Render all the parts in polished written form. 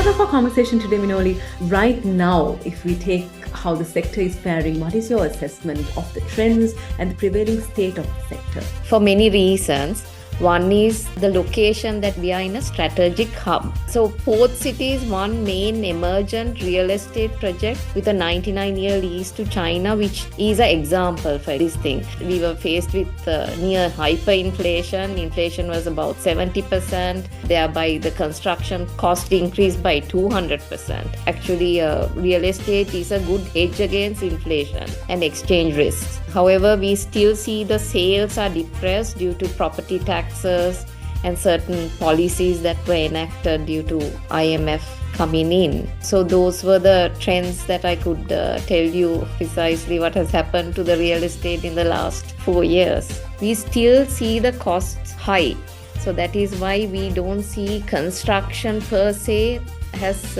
start off our conversation today, Minoli, right now, if we take how the sector is faring, what is your assessment of the trends and the prevailing state of the sector? For many reasons. One is the location that we are in a strategic hub. So Port City is one main emergent real estate project with a 99-year lease to China, which is an example for this thing. We were faced with near hyperinflation. Inflation was about 70%. Thereby the construction cost increased by 200%. Actually, real estate is a good hedge against inflation and exchange risks. However, we still see the sales are depressed due to property taxes and certain policies that were enacted due to IMF coming in. So those were the trends that I could tell you precisely what has happened to the real estate in the last 4 years. We still see the costs high. So that is why we don't see construction per se has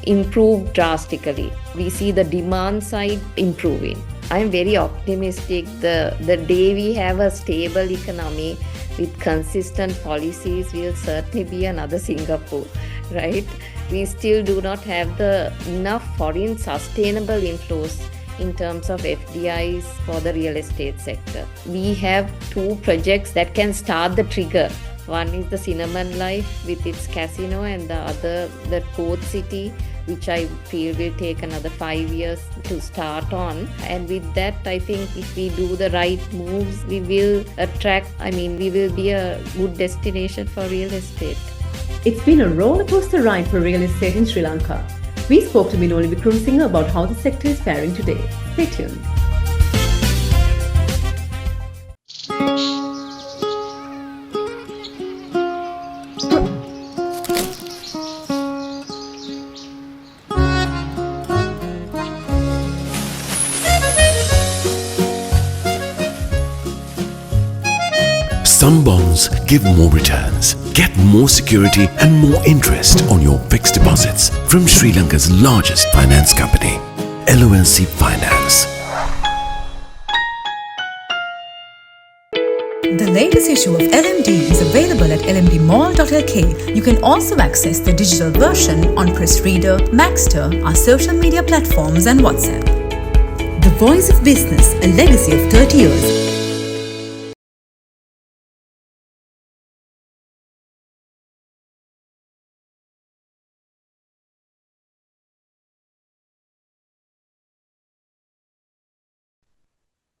improved drastically. We see the demand side improving. I'm very optimistic. The day we have a stable economy with consistent policies will certainly be another Singapore, right? We still do not have enough foreign sustainable inflows in terms of FDIs for the real estate sector. We have 2 projects that can start the trigger. One is the Cinnamon Life with its casino, and the other, the Port City, which I feel will take another 5 years to start on. And with that, I think if we do the right moves, we will we will be a good destination for real estate. It's been a roller coaster ride for real estate in Sri Lanka. We spoke to Minoli Wickramasinghe about how the sector is faring today. Stay tuned. Some bonds give more returns. Get more security and more interest on your fixed deposits from Sri Lanka's largest finance company, LMDtv Finance. The latest issue of LMD is available at lmdmall.lk. You can also access the digital version on Press Reader, Maxter, our social media platforms and WhatsApp. The Voice of Business, a legacy of 30 years.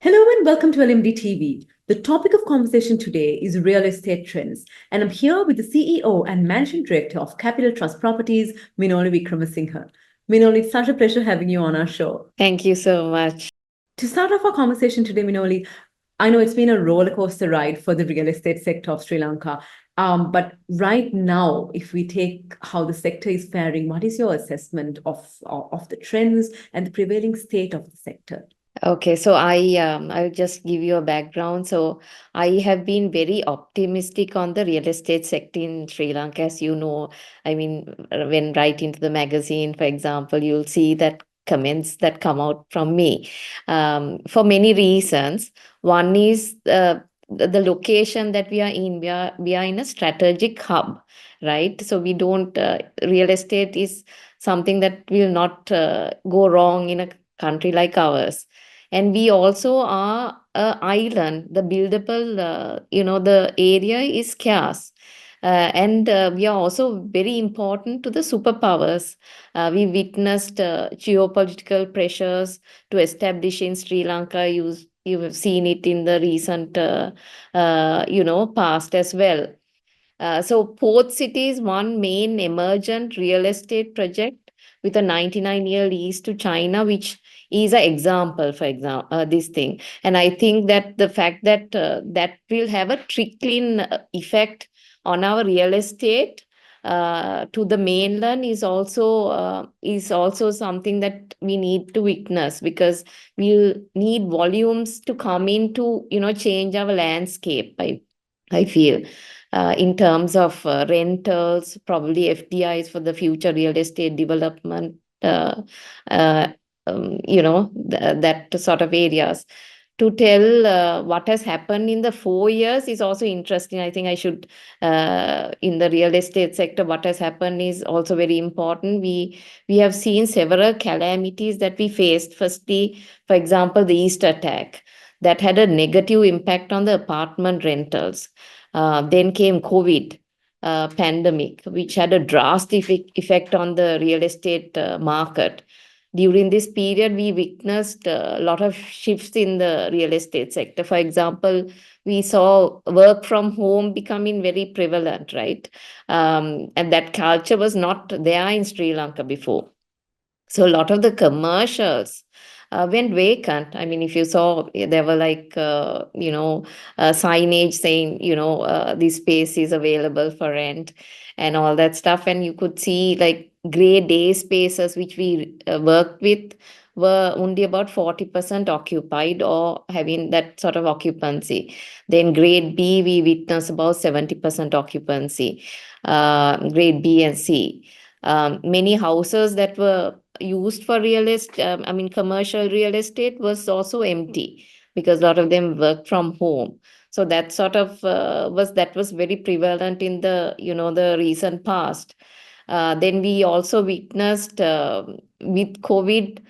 Hello and welcome to LMDtv. The topic of conversation today is real estate trends, and I'm here with the CEO and Managing Director of Capital Trust Properties, Minoli Wickramasinghe. Minoli, it's such a pleasure having you on our show. Thank you so much. To start off our conversation today, Minoli, I know it's been a roller coaster ride for the real estate sector of Sri Lanka. But right now, if we take how the sector is faring, what is your assessment of the trends and the prevailing state of the sector? Okay, so I'll just give you a background. So I have been very optimistic on the real estate sector in Sri Lanka, as you know. I mean, when writing to the magazine, for example, you'll see that comments that come out from me for many reasons. One is the location that we are in. We are in a strategic hub, right? So we don't real estate is something that will not go wrong in a country like ours. And we also are an island. The buildable, the area is scarce. And we are also very important to the superpowers. We witnessed geopolitical pressures to establish in Sri Lanka. You have seen it in the recent, past as well. So Port City is one main emergent real estate project with a 99-year lease to China, which is an example for this thing. And I think that the fact that that will have a trickling effect on our real estate to the mainland is also something that we need to witness, because we'll need volumes to come in to change our landscape. I feel in terms of rentals, probably FDIs for the future real estate development. That sort of areas. to tell what has happened in the 4 years is also interesting. I think I should, in the real estate sector, what has happened is also very important. We have seen several calamities that we faced. Firstly, for example, the East attack that had a negative impact on the apartment rentals. Then came COVID. Pandemic, which had a drastic effect on the real estate market. During this period, we witnessed a lot of shifts in the real estate sector. For example, we saw work from home becoming very prevalent, right? And that culture was not there in Sri Lanka before. So a lot of the commercials went vacant. I mean, if you saw, there were like, signage saying, this space is available for rent and all that stuff. And you could see like grade A spaces, which we worked with, were only about 40% occupied or having that sort of occupancy. Then grade B, we witnessed about 70% occupancy, grade B and C. Many houses that were used for commercial real estate was also empty because a lot of them work from home. So that sort of was very prevalent in the recent past. Then we also witnessed with COVID,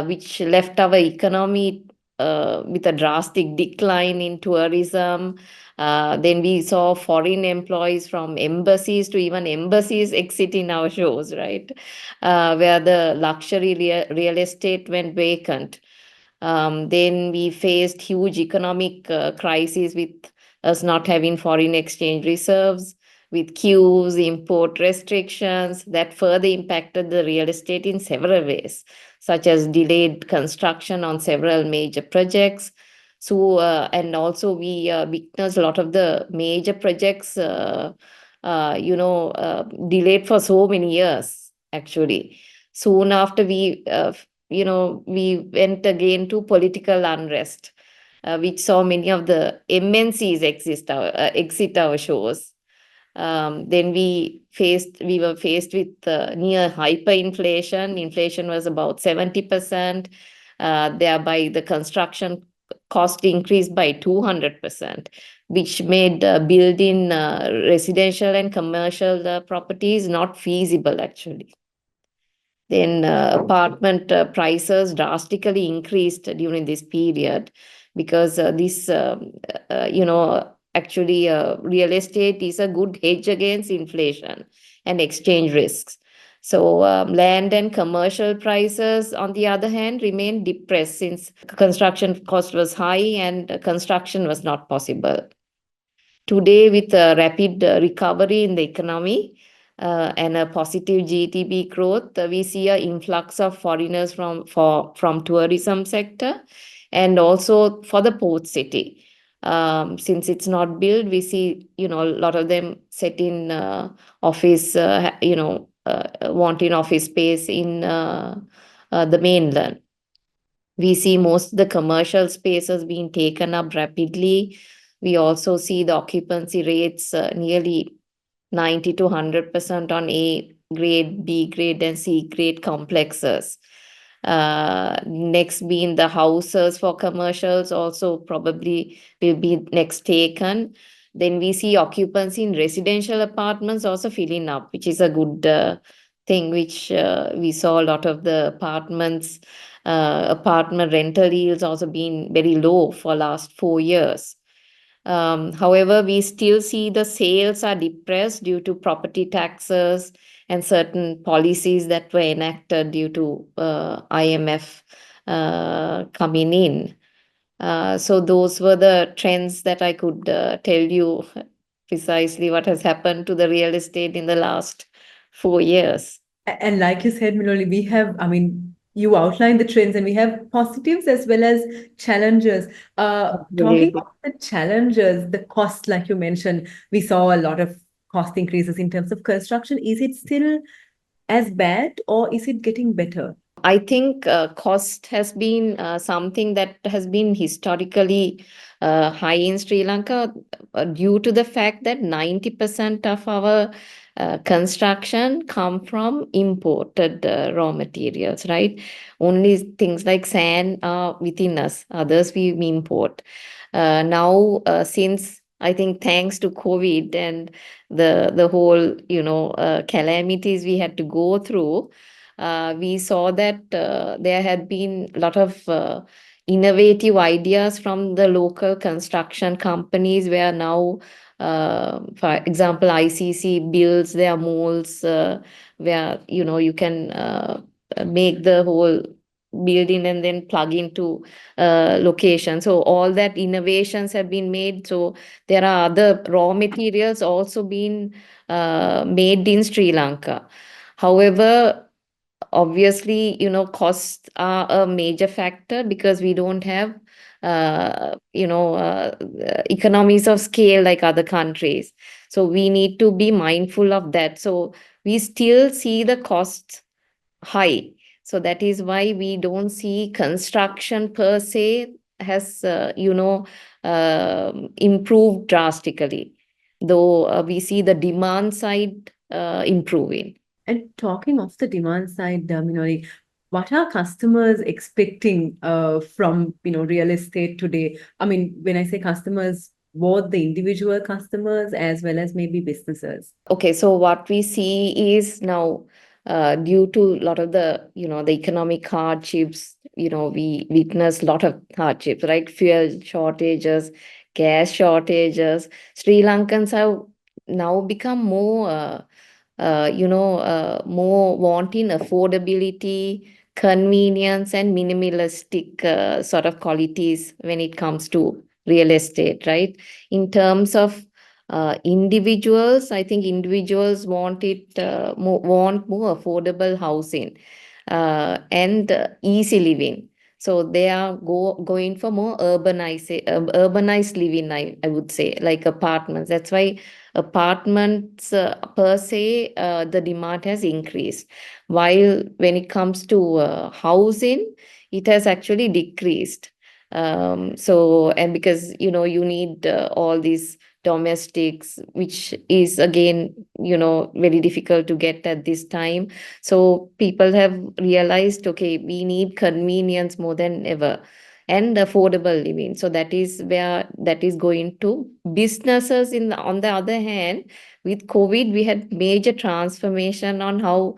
which left our economy with a drastic decline in tourism. Then we saw foreign employees from embassies to even embassies exiting our shows, right? Where the luxury real estate went vacant. Then we faced huge economic crises with us not having foreign exchange reserves, with queues, import restrictions that further impacted the real estate in several ways, such as delayed construction on several major projects. So, and also we witnessed a lot of the major projects, delayed for so many years, actually. Soon after we went again to political unrest, which saw many of the MNCs exit our shores. Then we were faced with near hyperinflation. Inflation was about 70%. Thereby, the construction cost increased by 200%, which made building residential and commercial properties not feasible, actually. Then apartment prices drastically increased during this period because actually real estate is a good hedge against inflation and exchange risks. So land and commercial prices, on the other hand, remained depressed since construction cost was high and construction was not possible. Today, with a rapid recovery in the economy and a positive GDP growth, we see an influx of foreigners from tourism sector and also for the port city. Since it's not built, we see a lot of them set in office, wanting office space in the mainland. We see most of the commercial spaces being taken up rapidly. We also see the occupancy rates nearly 90 to 100% on A grade, B grade, and C grade complexes. Next being the houses for commercials also probably will be next taken. Then we see occupancy in residential apartments also filling up, which is a good thing, which we saw a lot of the apartment rental yields also being very low for last 4 years. However, we still see the sales are depressed due to property taxes and certain policies that were enacted due to IMF coming in. So those were the trends that I could tell you precisely what has happened to the real estate in the last 4 years. And like you said, Minoli, you outlined the trends and we have positives as well as challenges. Talking about the challenges, the cost, like you mentioned, we saw a lot of cost increases in terms of construction. Is it still as bad or is it getting better? I think cost has been something that has been historically high in Sri Lanka due to the fact that 90% of our construction come from imported raw materials, right? Only things like sand are within us, others we import. Now, since I think thanks to COVID and the whole, calamities we had to go through, we saw that there had been a lot of innovative ideas from the local construction companies where now, for example, ICC builds their molds where, you can make the whole building and then plug into location. So all that innovations have been made. So there are other raw materials also being made in Sri Lanka. However, obviously, costs are a major factor because we don't have economies of scale like other countries. So we need to be mindful of that. So we still see the costs high. So that is why we don't see construction per se has improved drastically, though we see the demand side improving. And talking of the demand side, Minoli, what are customers expecting from real estate today? I mean, when I say customers, both the individual customers as well as maybe businesses. Okay, so what we see is now, due to a lot of the the economic hardships, we witness a lot of hardships, right? Fuel shortages, gas shortages. Sri Lankans have now become more more wanting affordability, convenience, and minimalistic sort of qualities when it comes to real estate, right? In terms of individuals, I think individuals want want more affordable housing and easy living. So they are going for more urbanized living, I would say, like apartments. That's why apartments per se, the demand has increased. While when it comes to housing, it has actually decreased. So, and because, you need all these domestics, which is again, very difficult to get at this time. So people have realized, okay, we need convenience more than ever and affordable living. So that is where that is going to businesses. On the other hand, with COVID, we had major transformation on how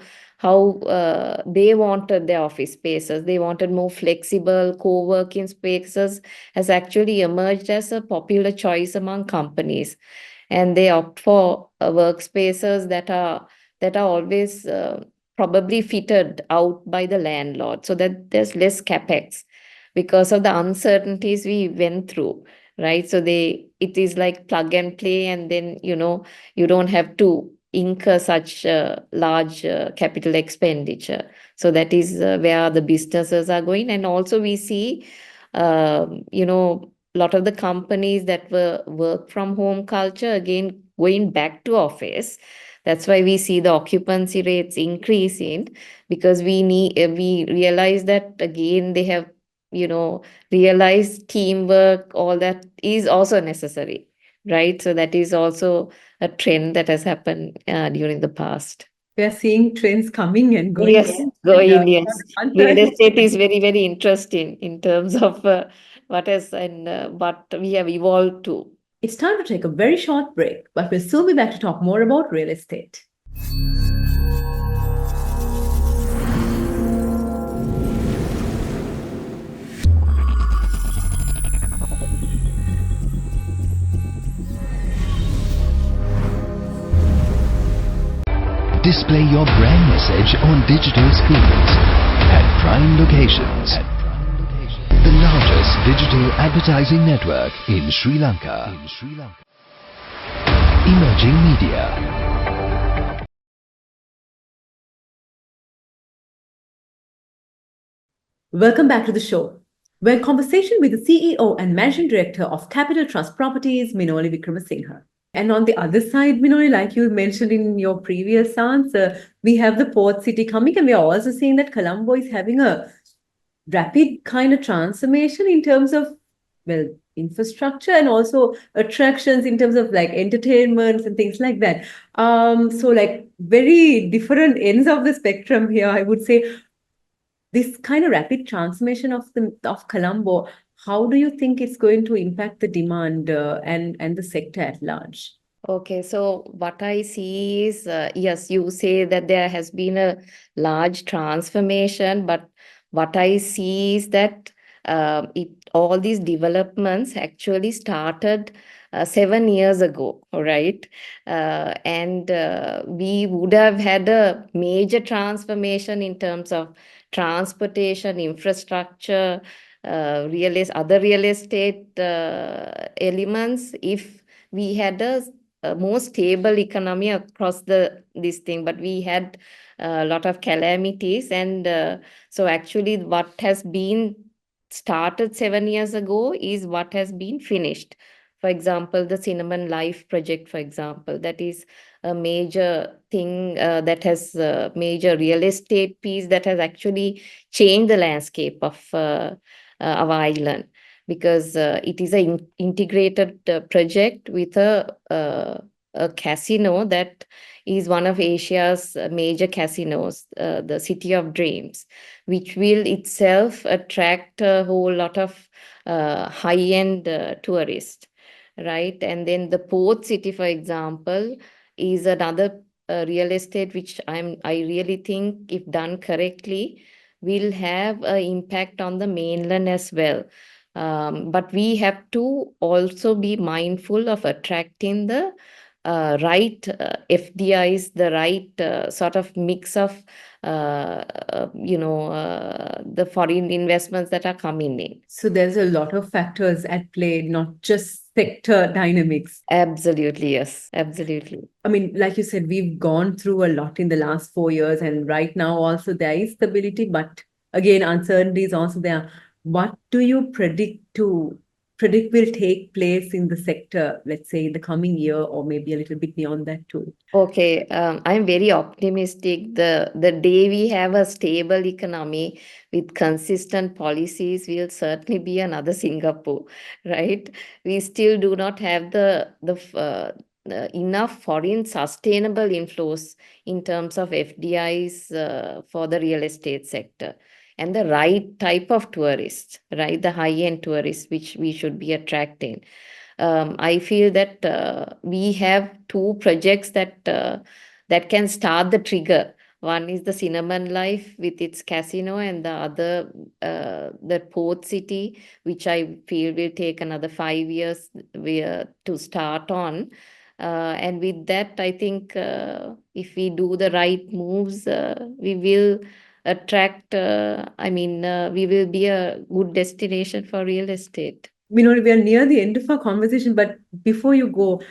they wanted their office spaces. They wanted more flexible co-working spaces, has actually emerged as a popular choice among companies, and they opt for workspaces that are always probably fitted out by the landlord, so that there's less capex because of the uncertainties we went through, right? So it is like plug and play, and then you don't have to incur such large capital expenditure. So that is where the businesses are going. And also we see a lot of the companies that were work from home culture again going back to office. That's why we see the occupancy rates increasing, because we realize that again they have realized teamwork, all that is also necessary, right? So that is also a trend that has happened during the past. We are seeing trends coming and going. Yes, And, yes. one Real time- estate is very, very interesting in terms of what we have evolved to. It's time to take a very short break, but we'll soon be back to talk more about real estate. Display your brand message on digital screens at prime locations. The largest digital advertising network in Sri Lanka. Emerging Media. Welcome back to the show. We're in conversation with the CEO and Managing Director of Capital Trust Properties, Minoli Wickramasinghe. And on the other side, Minoli, like you mentioned in your previous answer, we have the port city coming, and we are also seeing that Colombo is having a rapid kind of transformation in terms of, well, infrastructure and also attractions in terms of like entertainments and things like that. So like very different ends of the spectrum here, I would say. This kind of rapid transformation of Colombo, how do you think it's going to impact the demand and the sector at large? Okay, so what I see is, yes, you say that there has been a large transformation, but what I see is that all these developments actually started 7 years ago, right? And we would have had a major transformation in terms of transportation, infrastructure, other real estate elements if we had a more stable economy across this thing, but we had a lot of calamities, and so actually what has been started 7 years ago is what has been finished. For example, the Cinnamon Life project, for example, that is a major thing that has a major real estate piece that has actually changed the landscape of our island, because it is an integrated project with a casino that is one of Asia's major casinos, the City of Dreams, which will itself attract a whole lot of high-end tourists, right? And then the port city, for example, is another real estate which I really think, if done correctly, will have an impact on the mainland as well. But we have to also be mindful of attracting the right FDIs, the right sort of mix of, the foreign investments that are coming in. So there's a lot of factors at play, not just sector dynamics. Absolutely, yes, absolutely. I mean, like you said, we've gone through a lot in the last 4 years, and right now also there is stability, but again, uncertainty is also there. What do you predict will take place in the sector, let's say in the coming year, or maybe a little bit beyond that too? Okay, I'm very optimistic. The day we have a stable economy with consistent policies will certainly be another Singapore, right? We still do not have the enough foreign sustainable inflows in terms of FDIs for the real estate sector, and the right type of tourists, right? The high-end tourists, which we should be attracting. I feel that we have two projects that can start the trigger. One is the Cinnamon Life with its casino, and the other, the port city, which I feel will take another 5 years to start on. And with that, I think if we do the right moves, we will attract, we will be a good destination for real estate. We are near the end of our conversation, but before you go,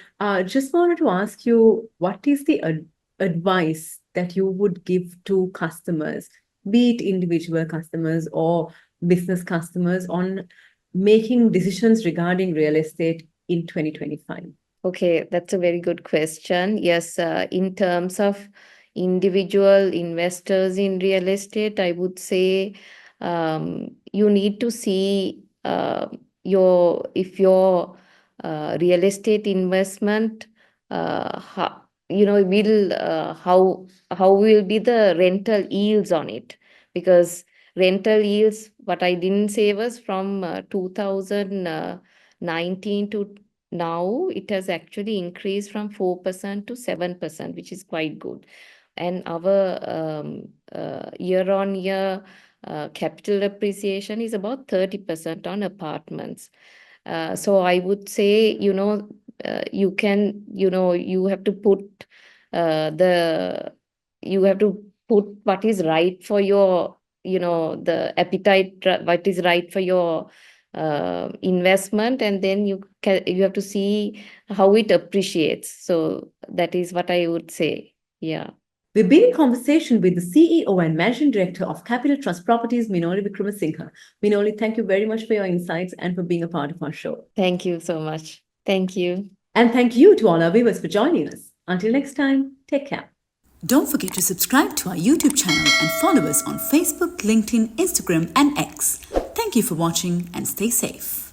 just wanted to ask you, what is the advice that you would give to customers, be it individual customers or business customers, on making decisions regarding real estate in 2025? Okay, that's a very good question. Yes, in terms of individual investors in real estate, I would say you need to see if your real estate investment how will be the rental yields on it, because rental yields, what I didn't say was from 2019 to now, it has actually increased from 4% to 7%, which is quite good. And our year-on-year capital appreciation is about 30% on apartments. So I would say, you have to put what is right for your, the appetite, what is right for your investment, and then you have to see how it appreciates. So that is what I would say. Yeah. We've been in conversation with the CEO and Managing Director of Capital Trust Properties, Minoli Wickramasinghe. Minoli, thank you very much for your insights and for being a part of our show. Thank you so much. Thank you. And thank you to all our viewers for joining us. Until next time, take care. Don't forget to subscribe to our YouTube channel and follow us on Facebook, LinkedIn, Instagram, and X. Thank you for watching and stay safe.